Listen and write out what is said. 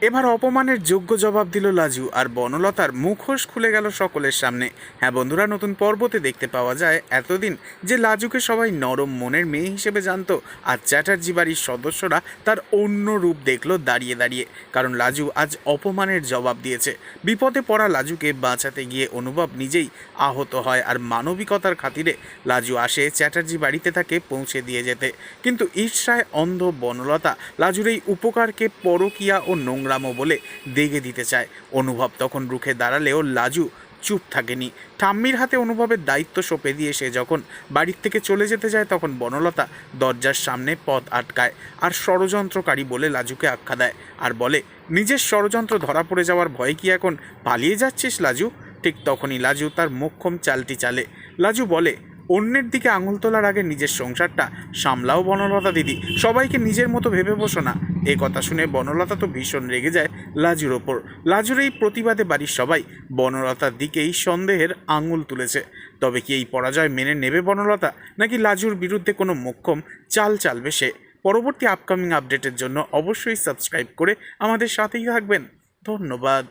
এবার অপমানের যোগ্য জবাব দিল লাজু, আর বনলতার মুখোশ খুলে গেল সকলের সামনে। হ্যাঁ বন্ধুরা, নতুন পর্বতে দেখতে পাওয়া যায় এতদিন যে লাজুকে সবাই নরম মনের মেয়ে হিসেবে জানতো, আর চ্যাটার্জি বাড়ির সদস্যরা তার অন্য রূপ দেখলো দাঁড়িয়ে দাঁড়িয়ে, কারণ লাজু আজ অপমানের জবাব দিয়েছে। বিপদে পড়া লাজুকে বাঁচাতে গিয়ে অনুভব নিজেই আহত হয়, আর মানবিকতার খাতিরে লাজু আসে চ্যাটার্জি বাড়িতে তাকে পৌঁছে দিয়ে যেতে। কিন্তু ঈর্ষায় অন্ধ বনলতা লাজুর এই উপকারকে পরকীয়া ও নোংরামো বলে দেগে দিতে চায়। অনুভব তখন রুখে দাঁড়ালেও লাজু চুপ থাকেনি। ঠাম্মির হাতে অনুভবের দায়িত্ব সঁপে দিয়ে সে যখন বাড়ির থেকে চলে যেতে যায়, তখন বনলতা দরজার সামনে পথ আটকায় আর ষড়যন্ত্রকারী বলে লাজুকে আখ্যা দেয়, আর বলে, নিজের ষড়যন্ত্র ধরা পড়ে যাওয়ার ভয়ে কি এখন পালিয়ে যাচ্ছিস লাজু? ঠিক তখনই লাজু তার মোক্ষম চালটি চালে। লাজু বলে, অন্যের দিকে আঙুল তোলার আগে নিজের সংসারটা সামলাও বনলতা দিদি, সবাইকে নিজের মতো ভেবে বসো না। এ কথা শুনে বনলতা তো ভীষণ রেগে যায় লাজুর ওপর। লাজুর এই প্রতিবাদে বাড়ির সবাই বনলতার দিকেই সন্দেহের আঙুল তুলেছে। তবে কি এই পরাজয় মেনে নেবে বনলতা, নাকি লাজুর বিরুদ্ধে কোনো মোক্ষম চাল চালবে সে? পরবর্তী আপকামিং আপডেটের জন্য অবশ্যই সাবস্ক্রাইব করে আমাদের সাথেই থাকবেন। ধন্যবাদ।